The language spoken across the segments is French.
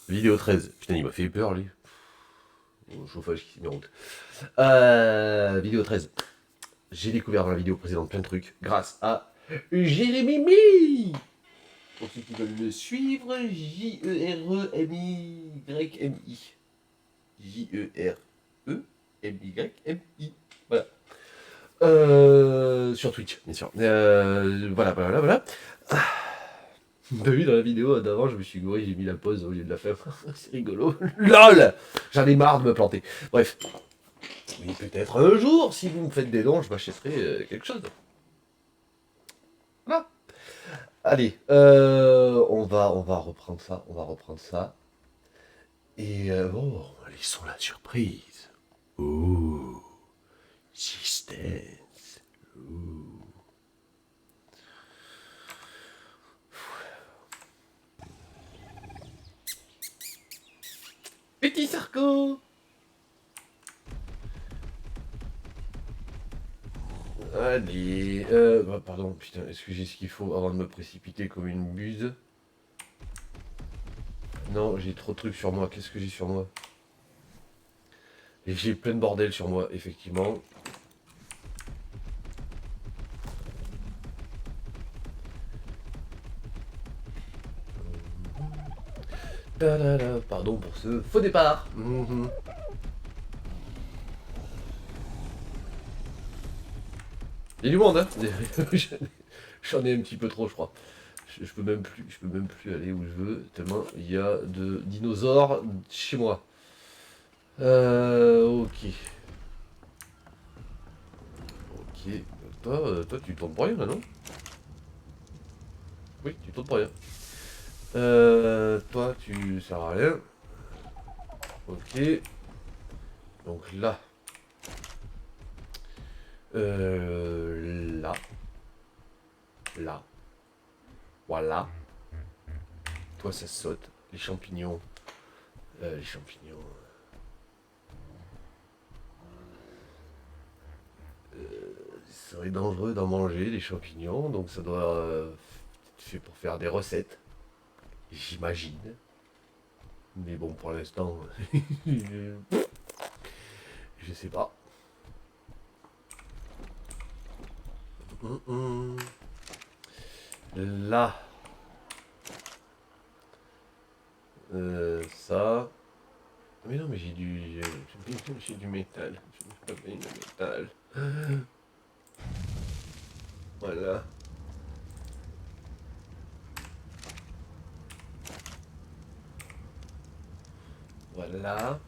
Vidéo 13. Putain, il m'a fait peur, lui. Au chauffage qui s'est mis en route. Vidéo 13. J'ai découvert dans la vidéo précédente plein de trucs grâce à Jérémy. Pour ceux qui veulent le suivre, Jeremymi. Jeremymi. Voilà. Sur Twitch, bien sûr. Voilà. T'as vu dans la vidéo d'avant, je me suis gouré, j'ai mis la pause au lieu de la faire. C'est rigolo. LOL. J'en ai marre de me planter. Bref. Oui, peut-être un jour, si vous me faites des dons, je m'achèterai quelque chose. Voilà. Allez, on va reprendre ça, Et bon, laissons la surprise. Ouh, suspense. Ouh. Petit Sarko. Allez, pardon, putain, est-ce que j'ai ce qu'il faut avant de me précipiter comme une buse? Non, j'ai trop de trucs sur moi, qu'est-ce que j'ai sur moi? Et j'ai plein de bordel sur moi, effectivement. Pardon pour ce faux départ. Il y a du monde, hein. J'en ai un petit peu trop, je crois. Je peux même plus aller où je veux, tellement il y a de dinosaures chez moi. Ok. Ok. Toi, tu tournes pour rien, là, non? Oui, tu tournes pour rien. Toi, tu sers à rien. Ok. Donc là. Là. Là. Voilà. Toi, ça saute. Les champignons. Les champignons. Ce serait dangereux d'en manger, des champignons. Donc ça doit... fait pour faire des recettes. J'imagine. Mais bon, pour l'instant... je sais pas. Là. Ça. Mais non, mais j'ai du... J'ai du métal. Je me du métal. Voilà. Voilà.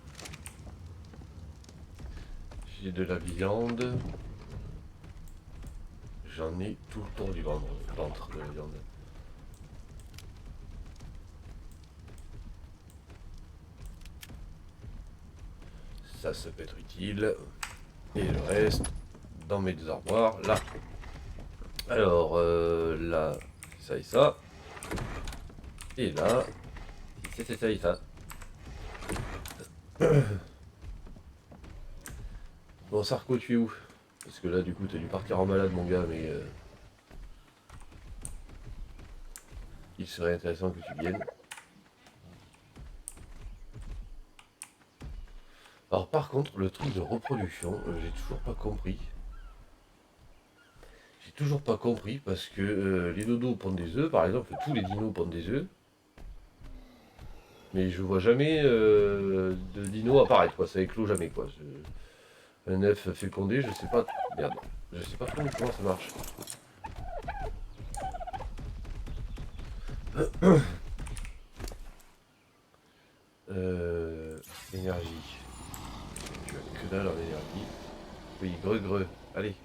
J'ai de la viande. J'en ai tout le tour du ventre de la viande. Ça peut être utile. Et le reste, dans mes deux armoires, là. Alors, là, ça et ça. Et là, c'est ça et ça. Bon, Sarko, tu es où? Parce que là, du coup, t'as dû partir en malade, mon gars, mais... il serait intéressant que tu viennes. Alors, par contre, le truc de reproduction, j'ai toujours pas compris. J'ai toujours pas compris, parce que les dodos pondent des œufs, par exemple, tous les dinos pondent des œufs. Mais je vois jamais de dinos apparaître, quoi. Ça éclot jamais, quoi. Un œuf fécondé, je sais pas... Merde. Je sais pas trop comment ça marche. Énergie. Tu as que dalle en énergie. Oui, greu. Allez.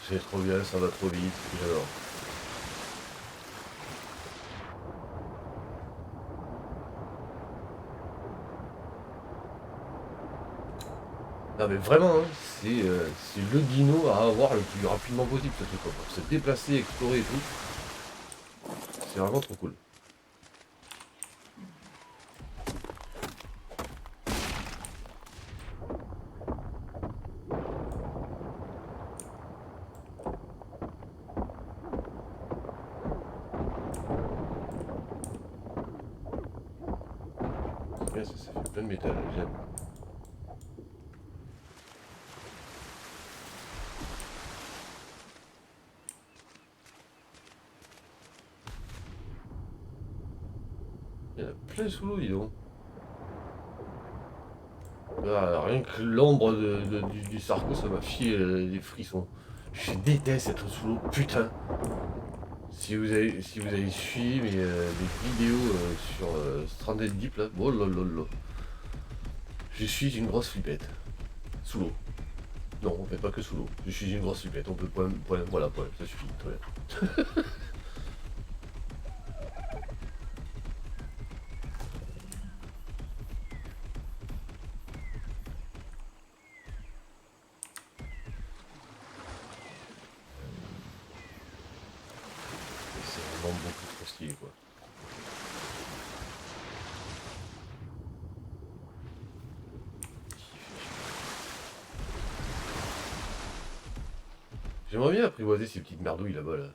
C'est trop bien, ça va trop vite, j'adore. Non mais vraiment, hein, c'est le dino à avoir le plus rapidement possible, ce truc, quoi, pour se déplacer, explorer et tout. c'est vraiment trop cool. Bien, ça fait plein de métal, j'aime. Il y en a plein sous l'eau, dis donc. Ah, rien que l'ombre du Sarko, ça m'a filé des frissons. Je déteste être sous l'eau, putain. Si vous avez suivi mes vidéos sur Stranded Deep, là, oh là là là. Je suis une grosse flippette. Sous l'eau. Non, on fait pas que sous l'eau. Je suis une grosse flippette. On peut point, voilà, point, ça suffit, très bien. C'est vraiment beaucoup trop stylé, quoi. J'aimerais bien apprivoiser ces petites merdouilles là-bas, là.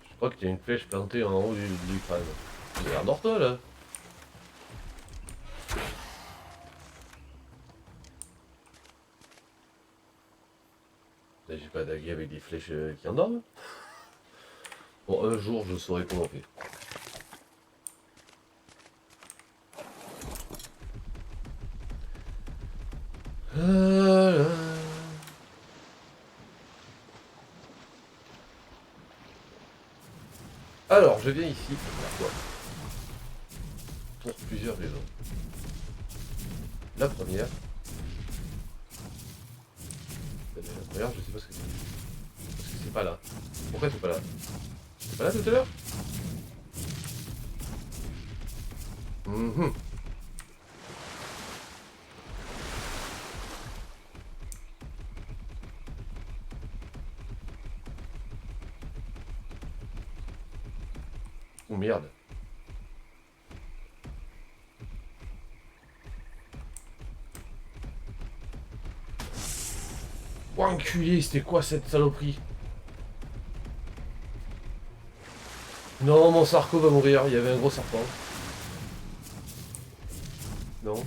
Je crois qu'il y a une flèche plantée en haut du crâne. Endors-toi, là. Là, j'ai pas d'aguet avec des flèches qui endorment. Bon, un jour, je saurai comment faire. Alors, je viens ici pour plusieurs raisons. La première, je sais pas ce que c'est. Parce que c'est pas là. Pourquoi c'est pas là? C'est pas là tout à l'heure? Oh merde. Oh enculé, c'était quoi cette saloperie? Non, mon Sarko va mourir, il y avait un gros serpent. Non.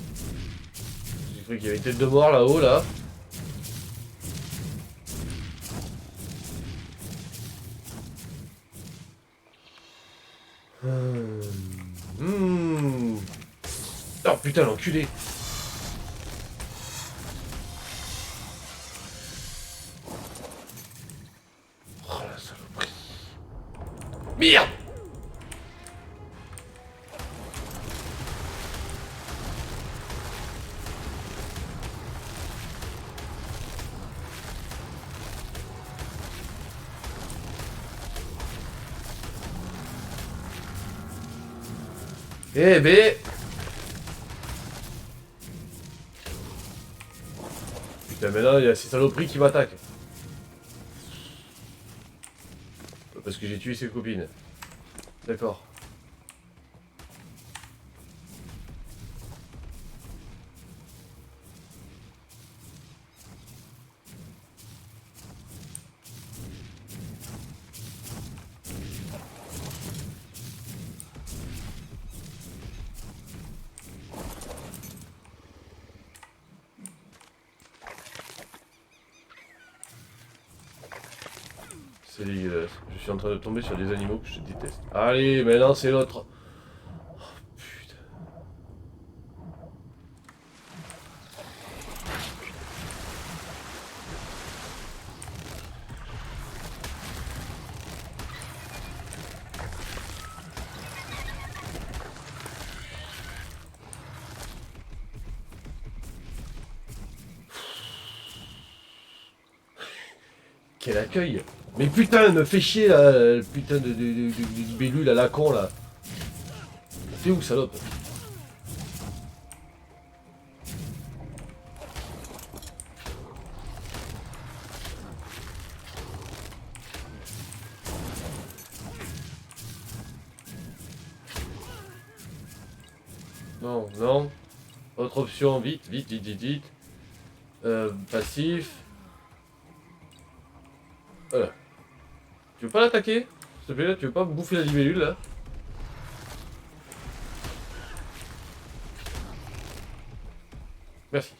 J'ai cru qu'il y avait une tête de mort là-haut, là. Oh putain, l'enculé. Oh la saloperie. Merde. Eh ben... Putain, mais là, il y a ces saloperies qui m'attaquent. Parce que j'ai tué ses copines. D'accord. C'est dégueulasse. Je suis en train de tomber sur des animaux que je déteste. Allez, maintenant c'est l'autre. Oh, putain. Quel accueil! Mais putain, me fait chier là, le putain de libellule à la con là. T'es où, salope? Non, non. Autre option, vite, vite, vite, vite, vite. Passif. Voilà. Tu veux pas l'attaquer? S'il te plaît, là, tu veux pas me bouffer la libellule là? Merci.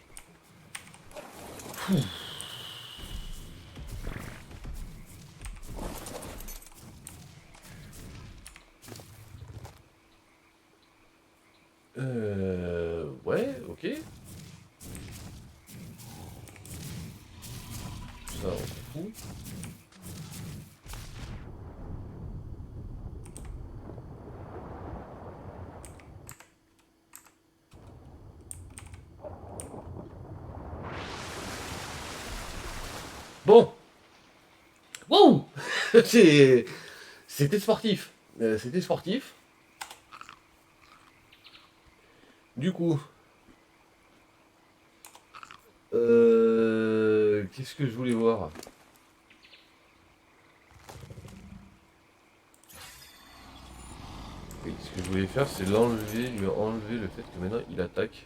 Ouais, ok. Ça, on s'en fout. Bon. Wow. C'était sportif. C'était sportif. Du coup, qu'est-ce que je voulais voir? Oui, ce que je voulais faire, c'est l'enlever, lui enlever le fait que maintenant il attaque.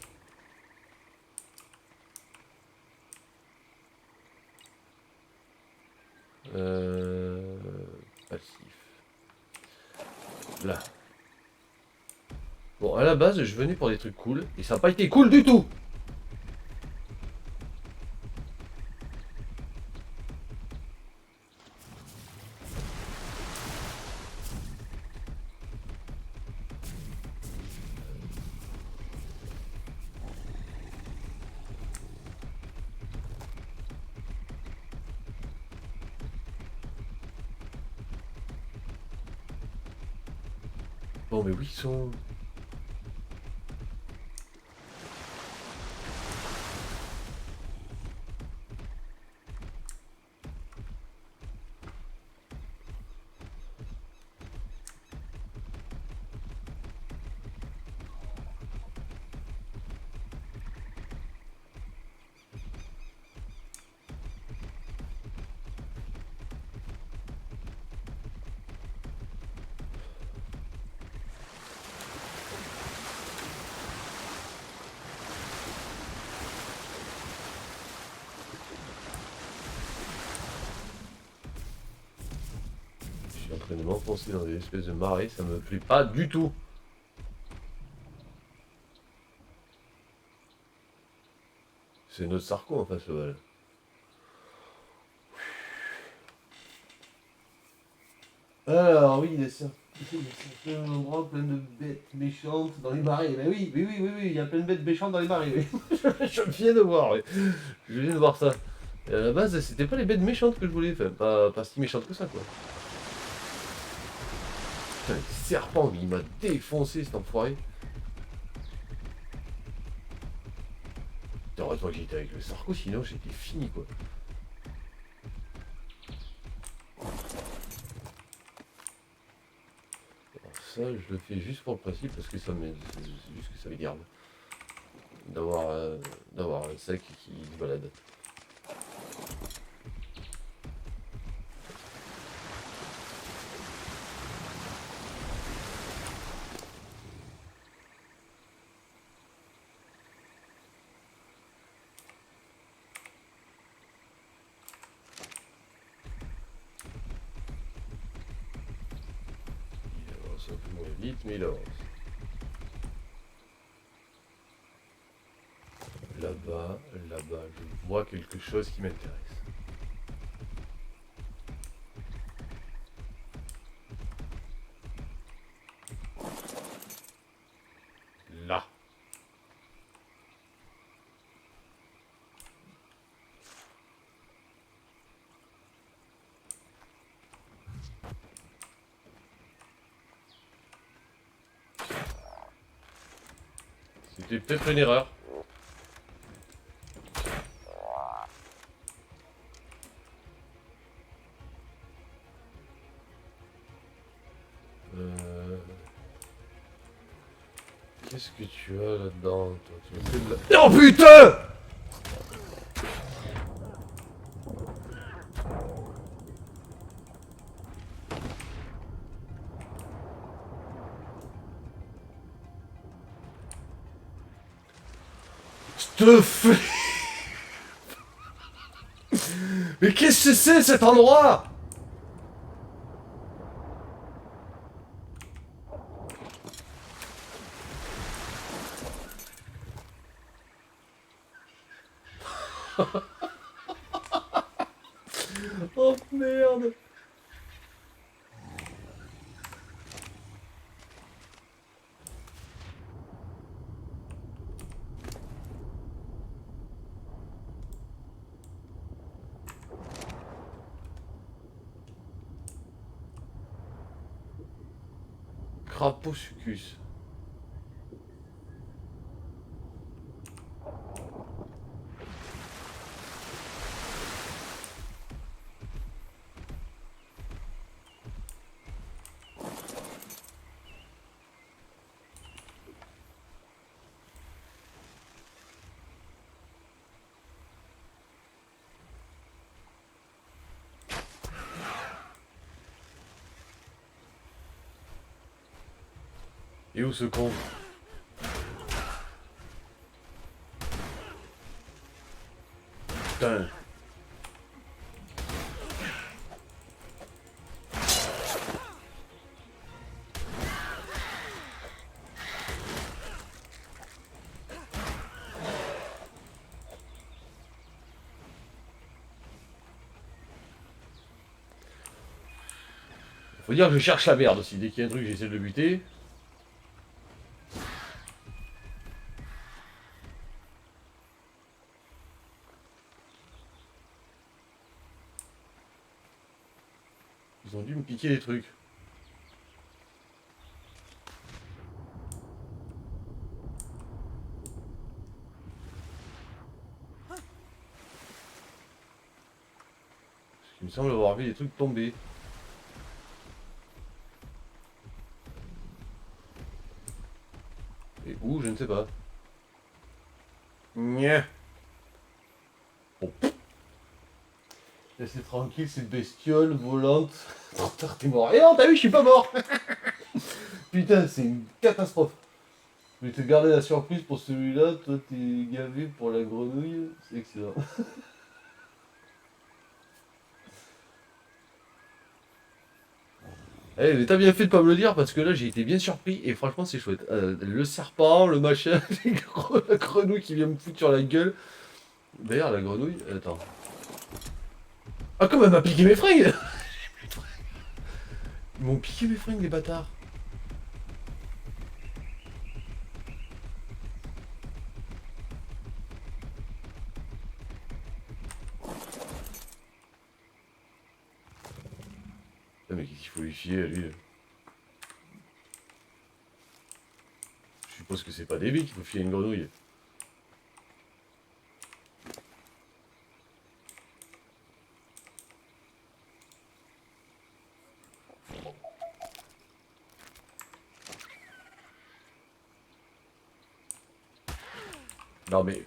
Passif. Là. Bon, à la base, je venais pour des trucs cool, et ça n'a pas été cool du tout! Bon, mais où ils sont? Je suis en train de m'enfoncer dans des espèces de marées, ça me plaît pas du tout! C'est notre Sarko en face, le. Alors oui, il y a certains endroits plein de bêtes méchantes dans les marais. Ben oui, oui, oui, oui, oui, il y a plein de bêtes méchantes dans les marais. Oui. Je viens de voir, oui. Je viens de voir ça. Et à la base, c'était pas les bêtes méchantes que je voulais, enfin, pas si méchantes que ça, quoi. Putain, les serpents, il m'a défoncé cet enfoiré. Heureusement que j'étais avec le Sarko, sinon j'étais fini, quoi. Ça, je le fais juste pour le principe parce que ça m'aide. C'est juste que ça m'énerve d'avoir un sac qui se balade. Il avance un peu moins vite, mais il avance. Là-bas, là-bas, je vois quelque chose qui m'intéresse. Là. C'était peut-être une erreur. Qu'est-ce que tu as là-dedans, toi? Tu me fais de la... Oh putain! Te fais... Mais qu'est-ce que c'est cet endroit? Oh merde. Crapaud succus. Et où ce con? Putain. Faut dire que je cherche la merde aussi. Dès qu'il y a un truc, j'essaie de le buter. Ils ont dû me piquer des trucs. Il me semble avoir vu des trucs tomber. Et où, je ne sais pas. Nya. Bon. Laissez tranquille cette bestiole volante. Trop tard, t'es mort. Et non, t'as vu, je suis pas mort. Putain, c'est une catastrophe. Je vais te garder la surprise pour celui-là. Toi, t'es gavé pour la grenouille. C'est excellent. Eh, mais t'as bien fait de pas me le dire parce que là j'ai été bien surpris et franchement c'est chouette. Le serpent, le machin, la grenouille qui vient me foutre sur la gueule. D'ailleurs la grenouille, attends. Ah comme elle m'a piqué mes fringues. Ils m'ont piqué mes fringues les bâtards. Ah, mais qu'est-ce qu'il faut lui fier à lui? Je suppose que c'est pas des billes qu'il faut fier à une grenouille. Non mais...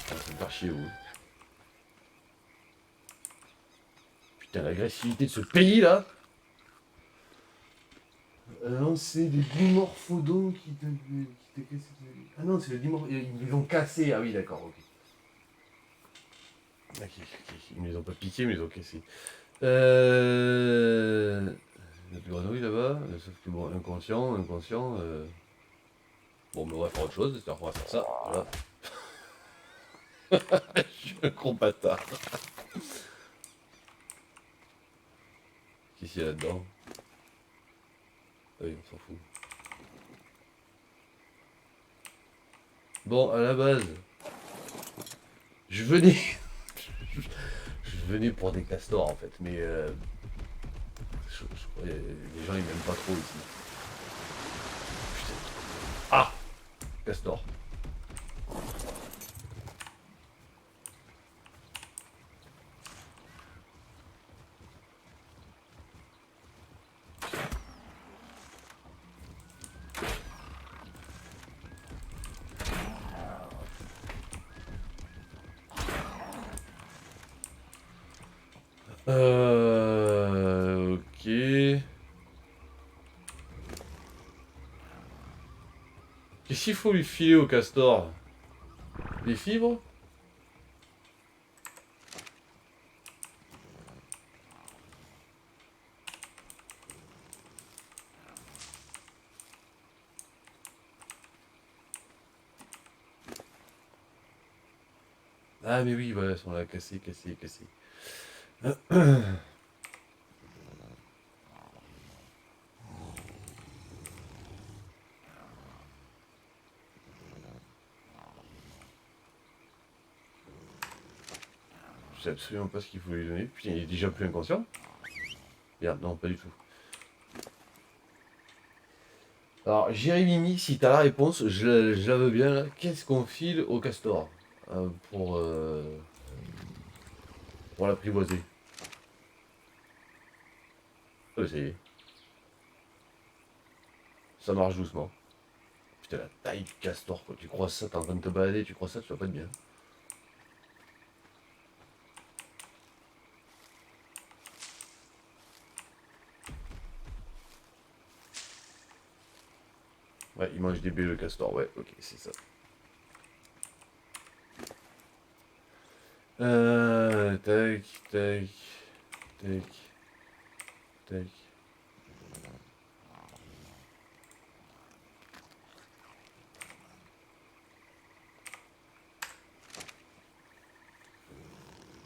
Ça me fait chier vous. Putain l'agressivité de ce pays là. Non c'est des dimorphodons qui te cassent. Ah non c'est le dimorphodon. Ils l'ont cassé. Ah oui d'accord ok. Ok, ok. Ils ne les ont pas piqués mais ils ont cassé. La plus grenouille là-bas, sauf que bon, inconscient. Bon, mais on va faire autre chose, c'est-à-dire qu'on va faire ça, voilà. Je suis un gros bâtard. Qu'est-ce qu'il y a là-dedans? Ah oui, on s'en fout. Bon, à la base, je venais... je venais pour des castors en fait, mais... je crois que les gens ils m'aiment pas trop ici. Putain. Ah! Castor. Ok. Qu'est-ce qu'il faut lui filer au castor? Des fibres? Ah mais oui, voilà, on l'a cassé, cassé, cassé. Je sais absolument pas ce qu'il faut lui donner. Putain, il est déjà plus inconscient. Merde, non, pas du tout. Alors, Jérémy, si t'as la réponse, je la veux bien. Là. Qu'est-ce qu'on file au castor euh, pour, euh, pour l'apprivoiser? Ça y est, ça marche doucement. Putain, la taille du castor, quoi. Tu crois ça, t'es en train de te balader, tu crois ça, tu vas pas être bien. Ouais, il mange des baies le castor, ouais, ok, c'est ça. Tac, tac, tac, tac.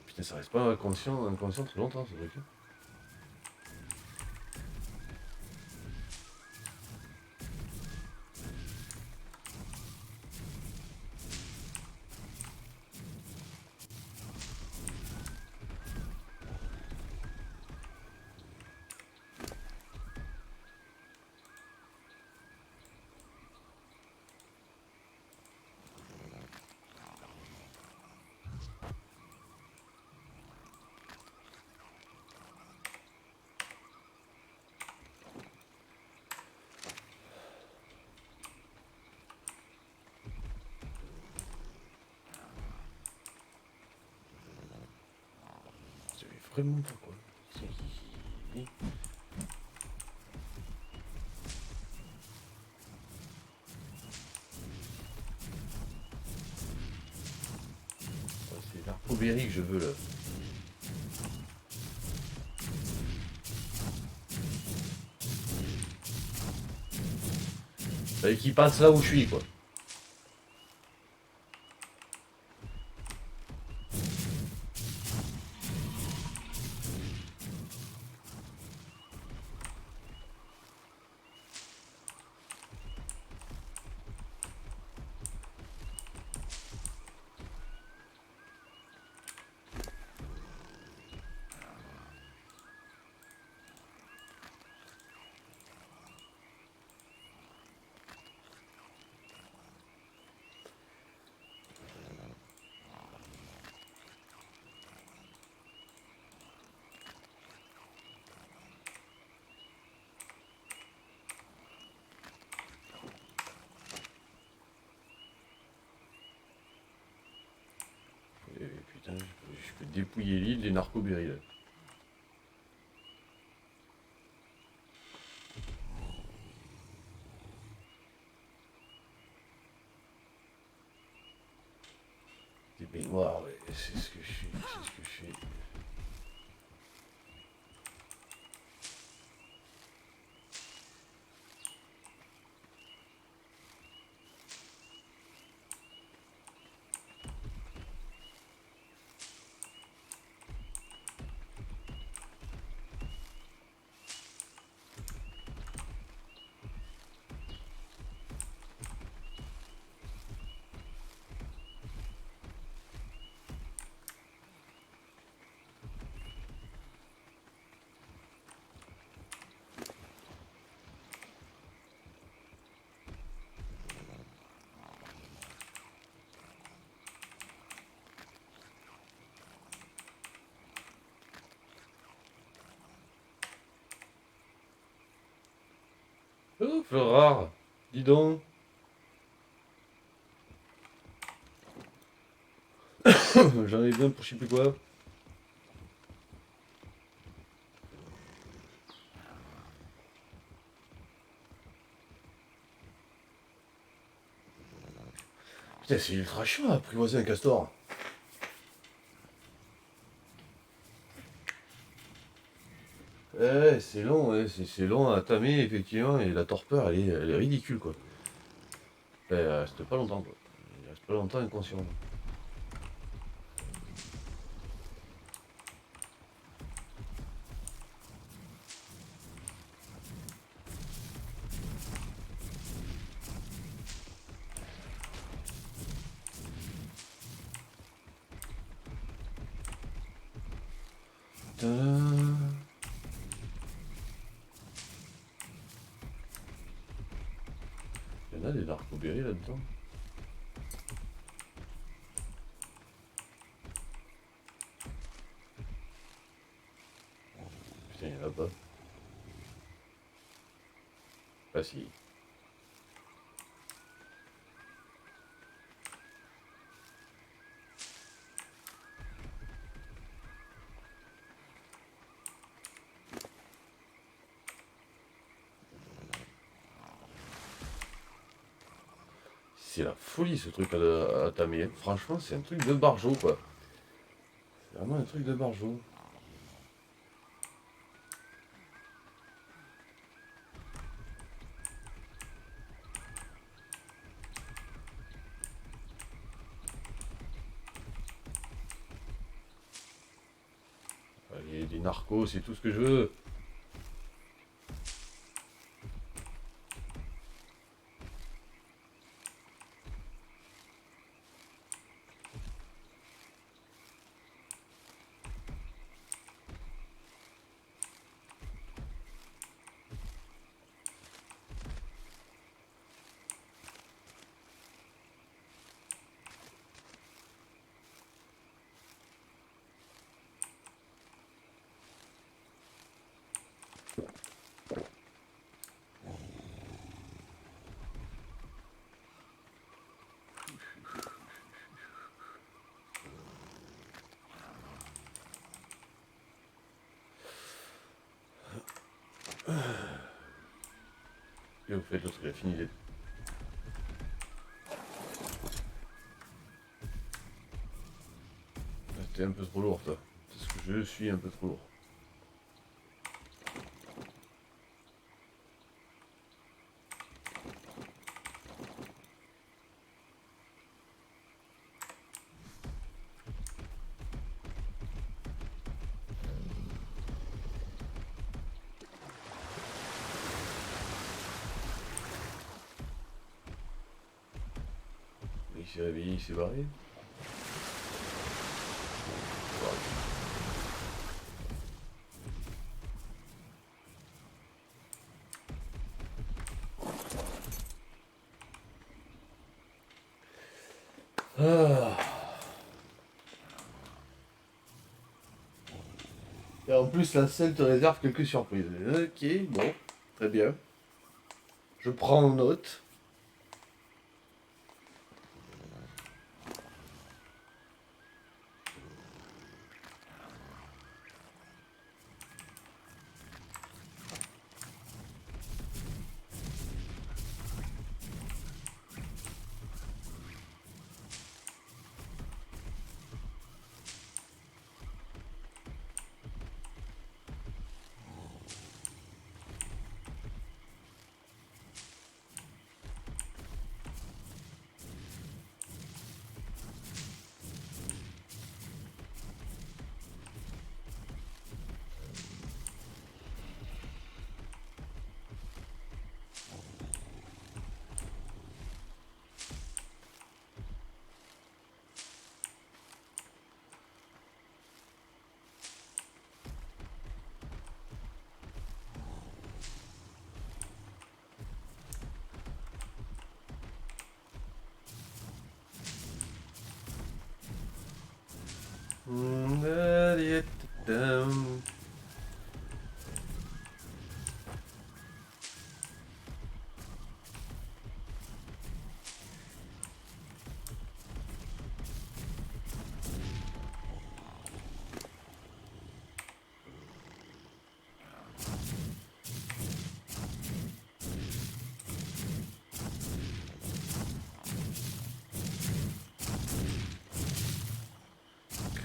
Putain, ça reste pas inconscient très longtemps, ce truc. C'est vraiment pas quoi. C'est l'arcoberry que je veux là. Fallait qu'il passe là où je suis quoi. Et putain, je peux dépouiller l'île des narcoberry là. Des baignoires, ouais, c'est ce que je suis, c'est ce que je suis. Oh, fleur rare, dis donc. J'en ai besoin pour je sais plus quoi. Putain, c'est ultra chiant à apprivoiser un castor. Ouais, c'est long, ouais, c'est long à tamer, effectivement, et la torpeur, elle est ridicule, quoi. Elle reste pas longtemps, quoi. Elle reste pas longtemps inconscient. Tadam. Il y en a des narcoberries là-dedans. Putain, il y en a pas. Ah si. C'est la folie ce truc à tamer. Franchement, c'est un truc de barjot, quoi. C'est vraiment un truc de barjot. Allez, des narcos, c'est tout ce que je veux. Et au fait, l'autre, il a fini les... T'es un peu trop lourd, toi. Parce que je suis un peu trop lourd. Il s'est réveillé, il s'est barré. Ah. Et en plus, la selle te réserve quelques surprises. Ok, bon, très bien. Je prends en note.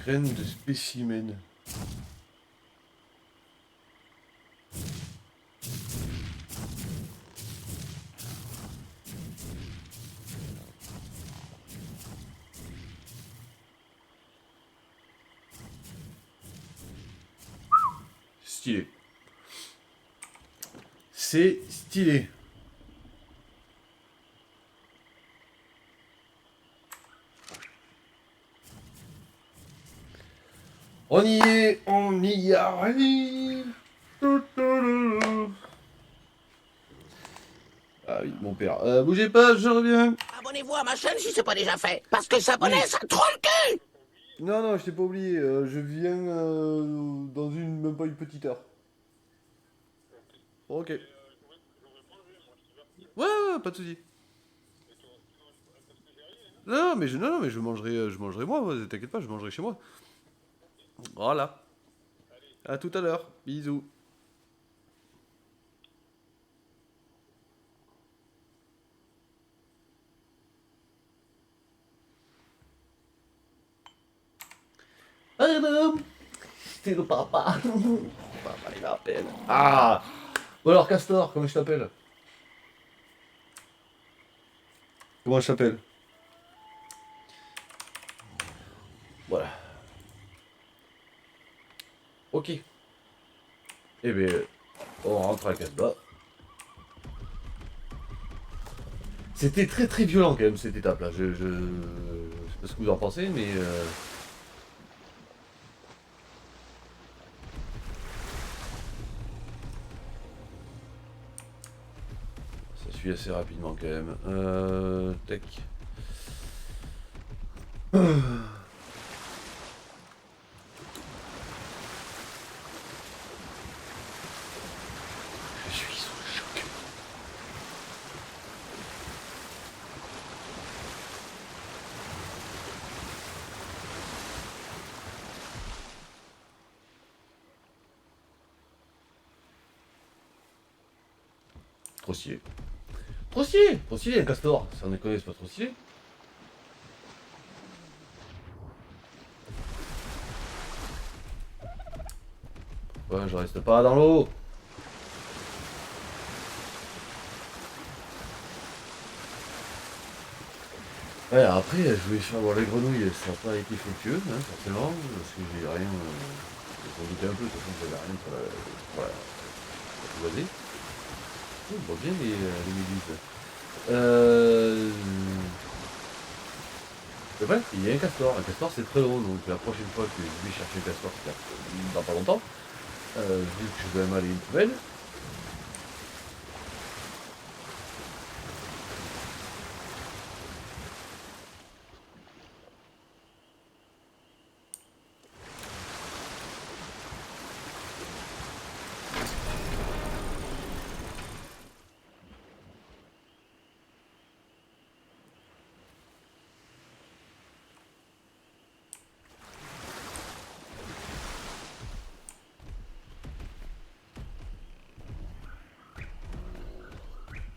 Graines de spécimen. Stylé. C'est stylé. On y est, on y arrive. Ah oui, mon père. Bougez pas, je reviens. Abonnez-vous à ma chaîne si c'est pas déjà fait. Parce que s'abonner, ça troll le cul. Non, non, je t'ai pas oublié. Je viens dans même pas une petite heure. Ok. Ouais, ouais, pas de soucis. Non, mais je mangerai moi. T'inquiète pas, je mangerai chez moi. Voilà. À tout à l'heure. Bisous. C'est le papa. Papa, il m'appelle. Ah. Bon alors, Castor, comment je t'appelle? Comment je t'appelle? Voilà. Ok. Eh bien, on rentre à Casbah. C'était très très violent quand même cette étape là. Je sais pas ce que vous en pensez, mais ça suit assez rapidement quand même. Tac. Je suis sous le choc. Trop stylé. Trop stylé. Trop stylé un castor. Ça en déconne, c'est pas trop stylé. Ouais, je reste pas dans l'eau. Ouais, après, je voulais faire voir les grenouilles, ça n'a pas été fructueux, hein, forcément, parce que j'ai rien. J'en doutais un peu, de toute façon, j'avais rien pour la boiser. Oh, on voit bien les méduses. C'est vrai, il y a un castor. Un castor, c'est très long, donc la prochaine fois que je vais chercher un castor, c'est dans pas longtemps, vu que je vais même aller une poubelle.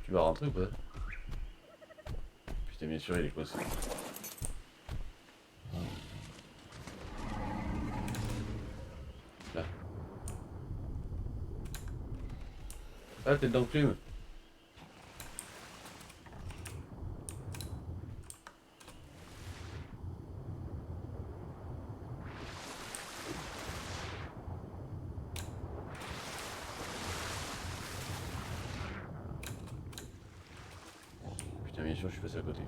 Tu vas rentrer ou pas? Putain, bien sûr, il est coincé. Là. Ah, t'es dans le plume. Putain, bien sûr, je suis passé à côté.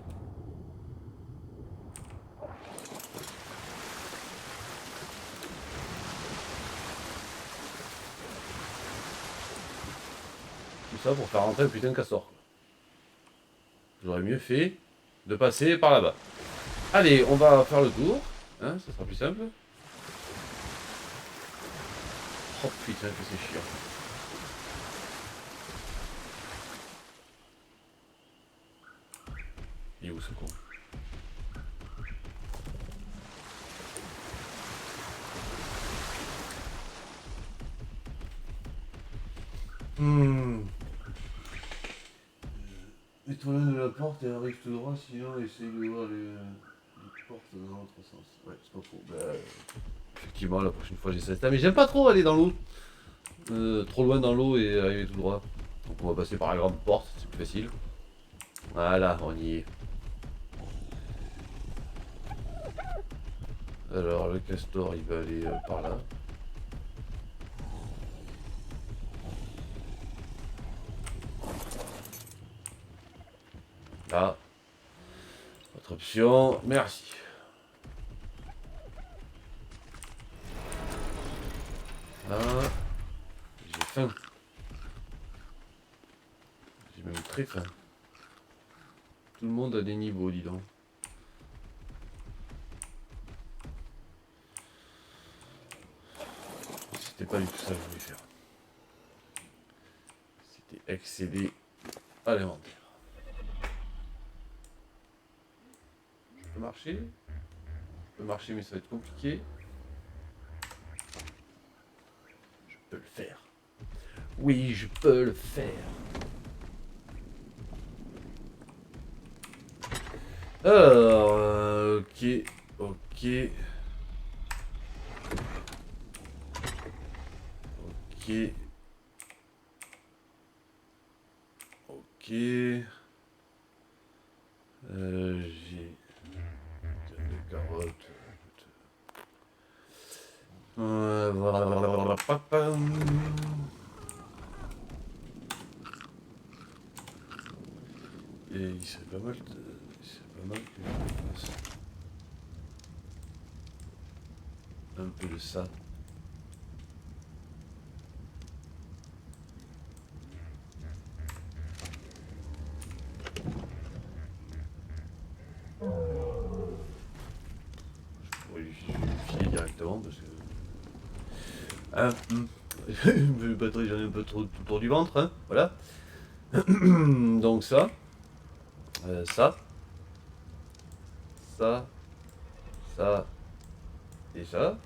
Tout ça pour faire rentrer un putain de castor. J'aurais mieux fait de passer par là-bas. Allez, on va faire le tour. Hein, ça sera plus simple. Oh putain, que c'est chiant. Il est où ce con? Étoile de la porte et arrive tout droit, sinon essaye de voir les portes dans l'autre sens. Ouais, c'est pas faux. Bah, effectivement, la prochaine fois j'essaie ça. Mais j'aime pas trop aller dans l'eau. Trop loin dans l'eau et arriver tout droit. Donc on va passer par la grande porte, c'est plus facile. Voilà, on y est. Alors le castor il va aller par là. Là. Autre option, merci. Là. J'ai faim. J'ai même très faim. Tout le monde a des niveaux, dis donc. C'était pas du tout ça que je voulais faire. C'était accéder à l'inventaire. Je peux marcher. Je peux marcher, mais ça va être compliqué. Je peux le faire. Oui, je peux le faire. Alors, ok, ok. Ok. Ok. J'ai de carottes. Voilà. Et il serait pas mal que je fasse un peu de ça. Je pourrais lui filer directement parce que... Ah, le batterie, j'en ai un peu trop tout autour du ventre, hein, voilà. Donc ça, ça, ça, ça et ça.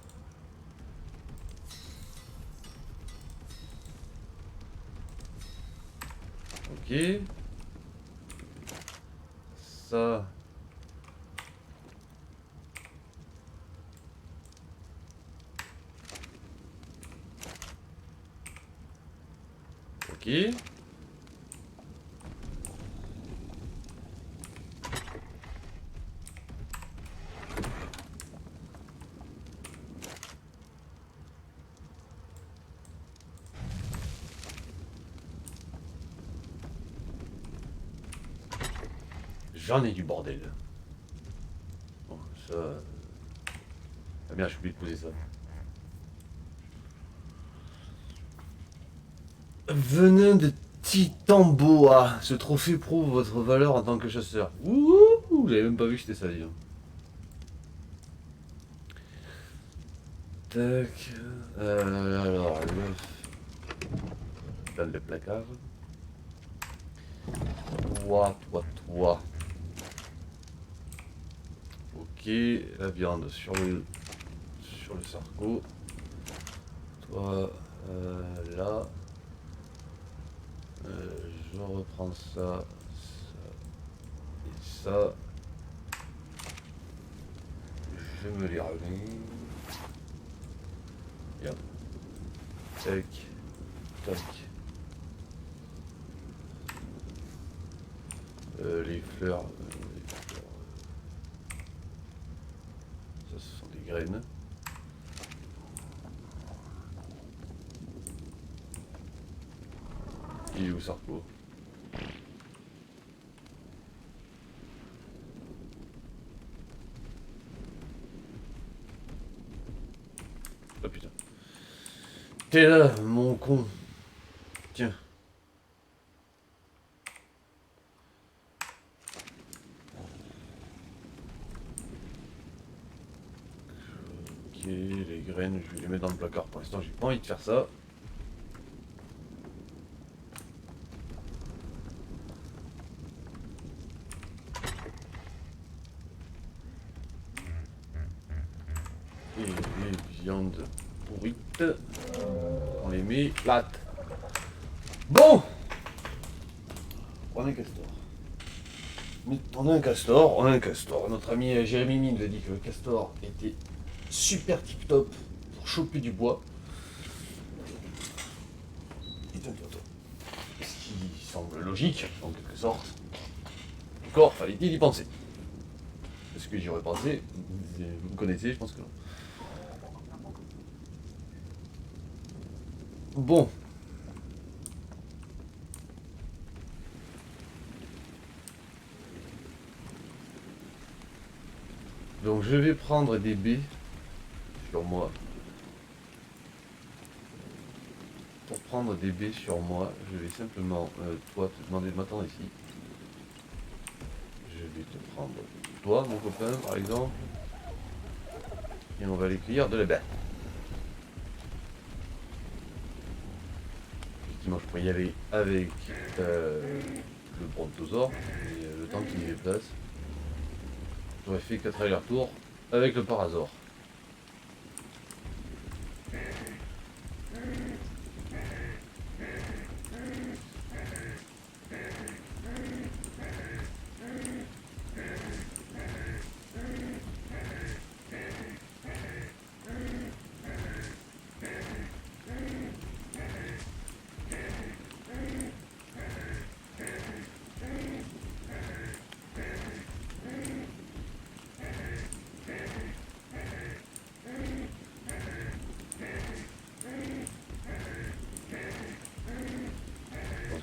Ok. Ça. Ok. J'en ai du bordel. Bon, ça... Ah bien, j'ai oublié de poser ça. Venin de Titanboa. Ce trophée prouve votre valeur en tant que chasseur. Ouh, j'avais même pas vu que c'était ça, dis donc. Tac. Alors, l'œuf. Dans le placard. Toi. Ok, la viande sur le sarco. Toi, là. Je reprends ça, ça et ça. Je me les remets. Bien. Tac. Tac. Les fleurs. Ça, ce sont des graines. Il est où Sarko? Oh putain. T'es là, mon con. Tiens. Ok, les graines, je vais les mettre dans le placard. Pour l'instant, j'ai pas envie de faire ça. Et les viandes pourrites, on les met plates. Bon, prenez castor. Mais on a un castor, Notre ami Jérémy Mine nous a dit que le castor était super tip top pour choper du bois. Et donc, ce qui semble logique, en quelque sorte. Encore, fallait-il y penser. Est-ce que j'y aurais pensé? Vous me connaissez, je pense que non. Bon. Donc je vais prendre des baies sur moi. Pour prendre des baies sur moi, je vais simplement, toi, te demander de m'attendre ici. Je vais te prendre, toi, mon copain, par exemple. Et on va aller cueillir de la baie. Effectivement, je pourrais y aller avec le brontosaure, et le temps qu'il me déplace. J'aurais fait 4 allers-retours avec le parasaure.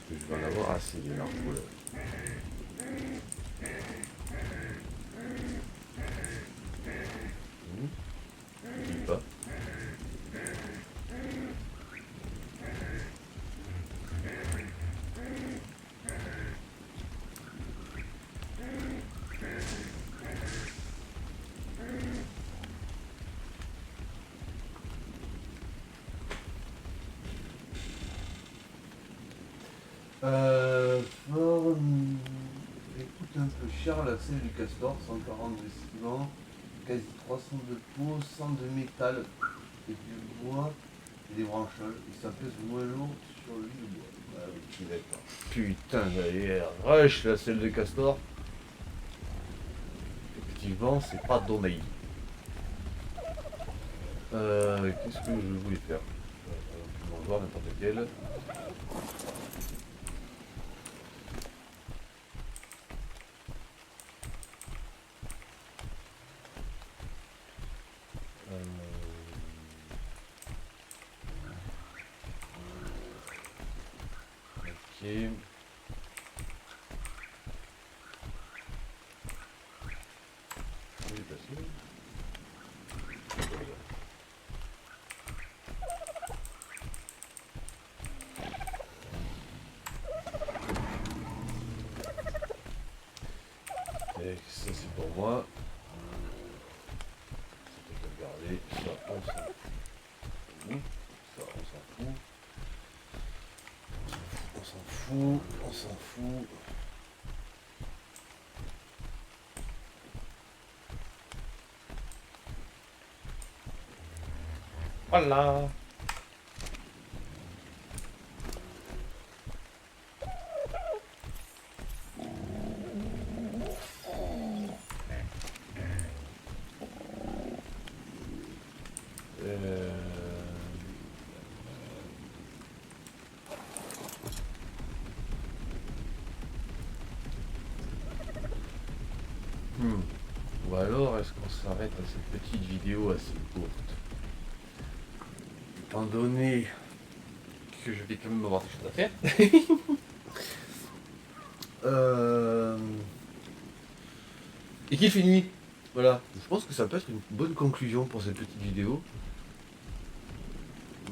Je vais en avoir assez des narcos. Dis pas. Forme. Écoute un peu cher la selle du castor, 140 de ciment, quasi 300 de peau, 100 de métal, et du bois et des brancholes, et ça pèse moins lourd sur lui de bois. Ah oui, d'accord. Putain d'ailleurs, rush la selle de castor. Effectivement, c'est pas donné. Qu'est-ce que je voulais faire? On va voir n'importe quel. Ok. Et ça c'est pour moi. Ça peut garder. Ça on s'en fout. Ça on s'en fout. On s'en fout. On s'en fout. Voilà. Ou alors est-ce qu'on s'arrête à cette petite vidéo assez courte? Étant donné que je vais quand même avoir des choses à faire. Et qu'il fait nuit. Voilà. Je pense que ça peut être une bonne conclusion pour cette petite vidéo.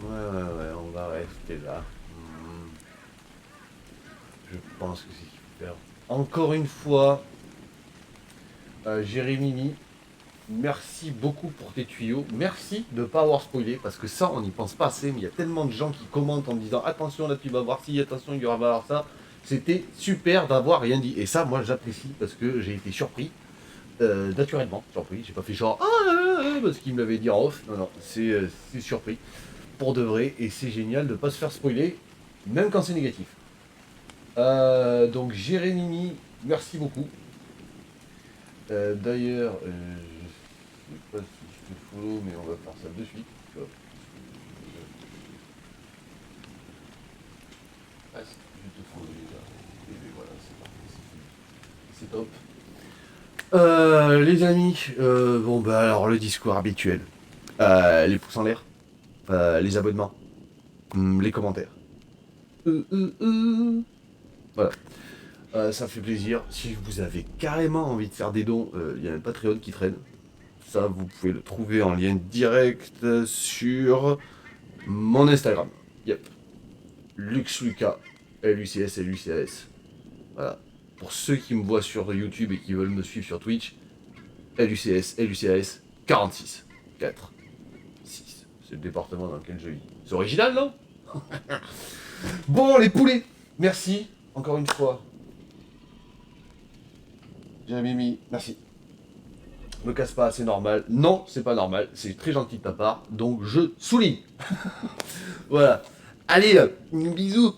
Ouais, on va rester là. Je pense que c'est super. Encore une fois, Jérémy, merci beaucoup pour tes tuyaux. Merci de ne pas avoir spoilé, parce que ça, on n'y pense pas assez, mais il y a tellement de gens qui commentent en me disant attention, là tu vas voir ci, attention, il y aura ça. C'était super d'avoir rien dit. Et ça, moi, j'apprécie, parce que j'ai été surpris. Naturellement surpris. J'ai pas fait genre parce qu'il me l'avait dit en off. Non, c'est surpris. Pour de vrai. Et c'est génial de ne pas se faire spoiler, même quand c'est négatif. Donc Jérémy, merci beaucoup. D'ailleurs, je sais pas si je te follow, mais on va faire ça de suite. Tu vois. Ah, si, je te follow déjà. Et bien voilà, c'est parti, c'est top. Les amis, bon bah alors le discours habituel. Les pouces en l'air, les abonnements, les commentaires. Voilà. Ça fait plaisir. Si vous avez carrément envie de faire des dons, il y a un Patreon qui traîne. Ça, vous pouvez le trouver en lien direct sur mon Instagram. Yep. LuxLucas. LUCS, LUCAS. Voilà. Pour ceux qui me voient sur YouTube et qui veulent me suivre sur Twitch, LUCS, LUCAS 46. 4. 6. C'est le département dans lequel je vis. C'est original, non? Bon, les poulets, merci encore une fois. Jérémy Mimi, merci. Me casse pas, c'est normal. Non, c'est pas normal. C'est très gentil de ta part. Donc je souligne. Voilà. Allez, bisous.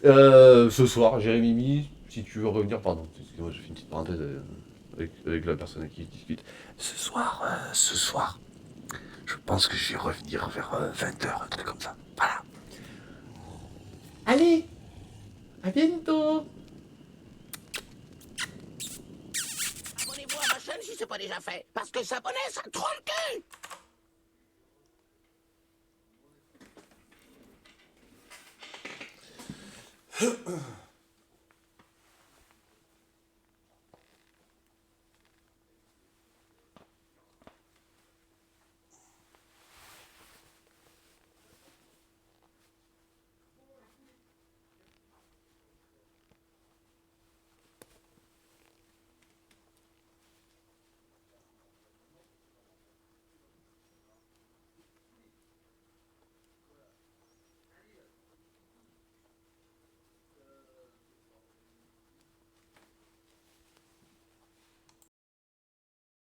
Ce soir, Jérémy Mimi, si tu veux revenir, pardon, excuse-moi, je fais une petite parenthèse avec la personne avec qui je discute. Ce soir, je pense que je vais revenir vers 20h, un truc comme ça. Voilà. Allez, à bientôt. Abonnez-vous à ma chaîne si c'est pas déjà fait. Parce que s'abonner, ça troll le cul.